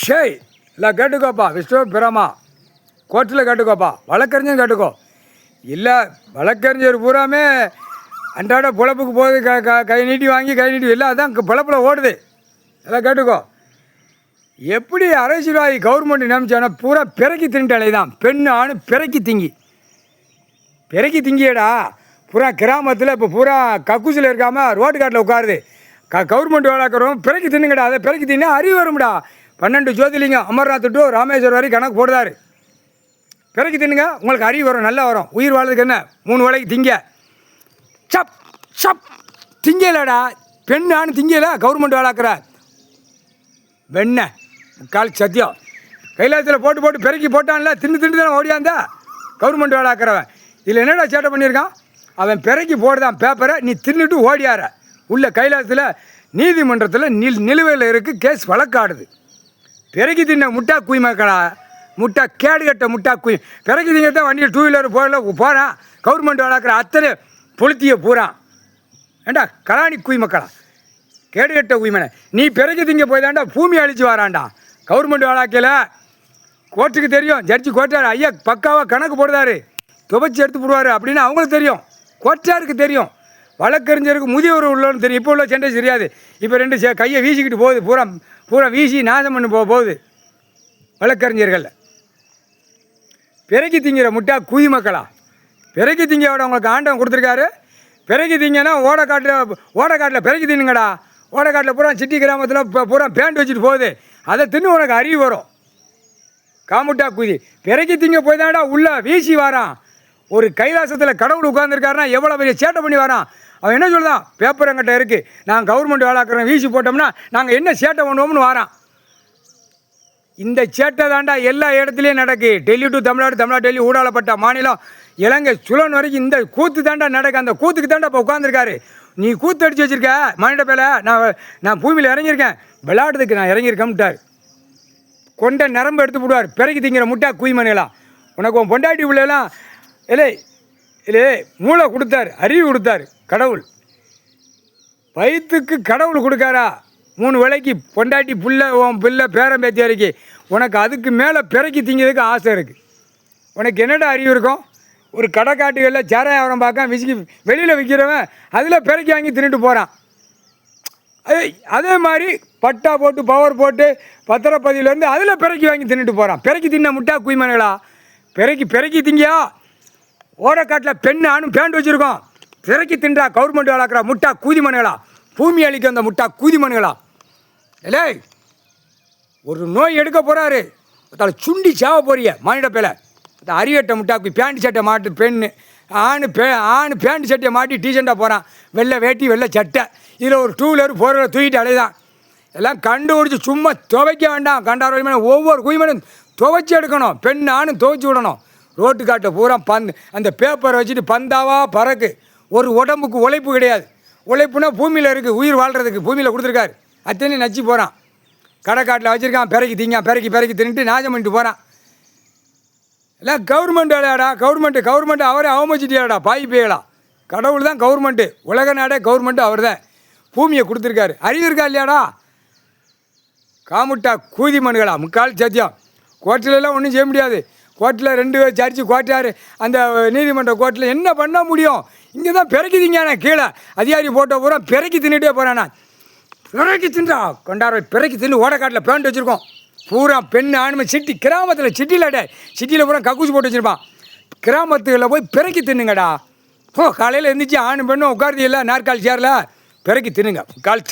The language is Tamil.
ஷேய் இல்லை கேட்டுக்கோப்பா விஷ்ணு பிரமா கோர்ட்டில் கேட்டுக்கோப்பா வழக்கறிஞர் கேட்டுக்கோ. இல்லை வழக்கறிஞர் பூராமே அன்றாட பொழப்புக்கு போகுது, கை நீட்டி வாங்கி கை நீட்டி இல்லை, அதான் பொழப்பில் ஓடுது. எல்லாம் கேட்டுக்கோ. எப்படி அரசியல்வாதி கவர்மெண்ட் நியமிச்சானா பூரா பிறக்கி திண்டாலே தான். பெண்ணு ஆணு பிறக்கி திங்கியடா. பூரா கிராமத்தில் இப்போ பூரா கக்கூசில் இருக்காமல் ரோட்டு காட்டில் உட்காருது. கவர்மெண்ட் வேலைக்கிறோம் பிறக்கி தின்னுங்கடா. அதை பிறக்கி தின்னா அறிவு வரும்டா. 12 ஜோதிலிங்கம் அமர்நாத் டு ராமேஸ்வரம் வரைக்கும் கணக்கு போடுதாரு. பிறக்கி தின்னுங்க, உங்களுக்கு அறிவு வரும், நல்லா வரும். உயிர் வாழ்றதுக்கு என்ன 3 வேளைக்கு திங்க. சப் சப் திங்கலடா. பெண் ஆணு திங்கல கவர்மெண்ட் வேலைக்கிற வெண்ண முக்கால் சத்தியம். கைலாசத்தில் போட்டு பிறக்கி போட்டான்ல, தின்னு தானே ஓடியாந்தா கவர்மெண்ட் வேலைக்கிறவன். இதில் என்னடா சேட்டை பண்ணியிருக்கான் அவன்? பிறக்கி போடுதான் பேப்பரை, நீ தின்னுட்டு ஓடியார. உள்ள கைலாசத்தில் நீதிமன்றத்தில் நிலுவையில் இருக்குது, கேஸ் வழக்காடுது. பிறக்கி தின்ன முட்டா குய் மக்களா, முட்டா கேடுகட்ட முட்டா குய். பிறக்கி திங்க தான் வண்டியில் 2 வீலர் போகிறான். கவர்மெண்ட் வளர்க்குற அத்தனை பொளுத்திய பூரான். ஏண்டா கலாணி குய் மக்களா, கேடுகட்ட குய்மனை. நீ பிறக்கி திங்க போய் தாண்டா பூமி அழிச்சு வரான்டா. கவர்மெண்ட் வழக்கில் கோர்ட்டுக்கு தெரியும், ஜட்ஜி கோர்ட்டார் ஐயா பக்காவாக கணக்கு போடுதாரு, துவைச்சி எடுத்து போடுவார் அப்படின்னு அவங்களுக்கு தெரியும், கோர்ட்டாருக்கு தெரியும். வழக்கறிஞருக்கு முதியோர் உள்ளன்னு தெரியும். இப்போ உள்ள சென்டை தெரியாது. இப்போ 2 கையை வீசிக்கிட்டு போகுது, பூரா வீசி நாசம் பண்ணி போகுது வழக்கறிஞர்கள். பிறக்கி திங்கிற முட்டா குதி மக்களா. பிறக்கி திங்கோட உங்களுக்கு ஆண்டவன் கொடுத்துருக்காரு. பிறக்கி திங்கன்னா ஓடக்காட்டில் பிறக்கி தின்னுங்கடா. ஓடக்காட்டில் பூரா சிட்டி கிராமத்தில் பூரா பேண்ட் வச்சுட்டு போகுது. அதை தின்னு உனக்கு அறிவு வரும். காமுட்டா குதி பிறக்கி திங்க போய் தான்டா உள்ள வீசி வாரான். ஒரு கைலாசத்தில் கடவுள் உட்காந்துருக்காருன்னா எவ்வளோ பெரிய சேட்டை பண்ணி வரான். அவன் என்ன சொல்லுதான், பேப்பர் எங்கிட்ட இருக்குது, நாங்கள் கவர்மெண்ட் வேலைக்கிறோம், வீசி போட்டோம்னா நாங்கள் என்ன சேட்டை பண்ணுவோம்னு வரான். இந்த சேட்டை தாண்டா எல்லா இடத்துலையும் நடக்கு. டெல்லி டு தமிழ்நாடு, தமிழ்நாடு டெல்லி, ஊடாலப்பட்ட மாநிலம், இலங்கை சுழன் வரைக்கும் இந்த கூத்து தாண்டா நடக்கு. அந்த கூத்துக்கு தாண்டா இப்போ உட்காந்துருக்காரு. நீ கூத்து அடித்து வச்சுருக்க மானிட பேல. நான் பூமியில் இறங்கியிருக்கேன், விளையாடுறதுக்கு நான் இறங்கியிருக்கேன்ட்டார். கொண்ட நரம்பு எடுத்து போடுவார். பிறகு திங்கிற முட்டா குய்மணிலாம். உனக்கு உன் பொண்டாட்டி பிள்ளைலாம் இல்லை மூளை கொடுத்தாரு, அறிவு கொடுத்தாரு கடவுள். வயிற்றுக்கு கடவுள் கொடுக்காரா 3 வேளைக்கு பொண்டாட்டி உன் பிள்ளை பேரம் பேத்தி வரைக்கும். உனக்கு அதுக்கு மேலே பிறக்கி திங்கிறதுக்கு ஆசை இருக்குது. உனக்கு என்னடா அறிவு இருக்கும்? ஒரு கடைக்காட்டுகளில் சாராயம் பார்க்க விசிக்கி வெளியில் விற்கிறவன் அதில் பிறக்கி வாங்கி தின்னுட்டு போகிறான். அதே மாதிரி பட்டா போட்டு பவர் போட்டு பத்திரப்பதியிலேருந்து அதில் பிறக்கி வாங்கி தின்னுட்டு போகிறான். பிறக்கி தின்ன முட்டா குய்மனைகளா. பிறக்கி திங்கியா. ஓடக்காட்டில் பெண்ணு ஆணும் பேண்ட் வச்சுருக்கோம். பிறக்கி தின்றா கவர்மெண்ட் வளர்க்குற முட்டா கூதிமனைகளா. பூமி அழிக்க அந்த முட்டா கூதிமனைகளா. இல்லை ஒரு நோய் எடுக்க போகிறாரு, அதில் சுண்டி சாவ போறிய மானிட பேல. அந்த அறிவட்டை முட்டாக்கு பேண்ட் சட்டை மாட்டு பெண்ணு ஆணு பேண்ட் சட்டையை மாட்டி டீசெண்டாக போகிறான். வெள்ளை வேட்டி வெள்ளை சட்டை, இதில் ஒரு 2 வீலர் 4 வீலர் தூக்கிட்டு அலைதான். எல்லாம் கண்டுபிடிச்சி சும்மா துவைக்க வேண்டாம். கண்டார ஒவ்வொரு குய்மனும் துவைச்சி எடுக்கணும். பெண் ஆணும் துவைச்சி விடணும். ரோட்டு காட்டை பூரா அந்த பேப்பரை வச்சுட்டு பந்தாவா பறக்கு. ஒரு உடம்புக்கு உழைப்பு கிடையாது. உழைப்புனா பூமியில் இருக்குது, உயிர் வாழ்கிறதுக்கு பூமியில் கொடுத்துருக்காரு. அத்தனை நச்சு போகிறான். கடைக்காட்டில் வச்சுருக்கான். பிறக்கி தின்னுட்டு நாசம் பண்ணிட்டு போகிறான். எல்லாம் கவர்மெண்ட் வேலையாடா. கவர்மெண்ட்டு அவரே அவமதிச்சிட்டியாடா பாய் பேயலா. கடவுள் தான் கவர்மெண்ட்டு, உலக நாடே கவர்மெண்ட்டு அவர் தான். பூமியை கொடுத்துருக்காரு. அறிவு இருக்கா இல்லையாடா? காமுட்டா கூதி மனுகளா. முக்கால் சத்தியம். கோர்ட்டிலலாம் ஒன்றும் செய்ய முடியாது. கோர்ட்டில் 2 ஜட்ஜி கோர்ட்டார். அந்த நீதிமன்ற கோர்ட்டில் என்ன பண்ண முடியும்? இங்கே தான் பிறக்கி திங்கானே. கீழே அதிகாரி போட்ட பூரா பிறக்கி தின்னுட்டே போகிறானா. பிறக்கி தின்றா கொண்டாட. பிறக்கி தின்னு ஓடக்காட்டில் பேண்ட் வச்சுருக்கோம். பூரா பெண் ஆணுமை சிட்டி கிராமத்தில் சிட்டியில் பூரா கக்கூசி போட்டு வச்சுருப்பான். கிராமத்துகளில் போய் பிறக்கி தின்னுங்கடா. காலையில் எழுந்திரிச்சு ஆணு பெண்ணும் உட்காருது இல்லை நாற்காலி சேரில் பிறக்கி தின்னுங்க. கால்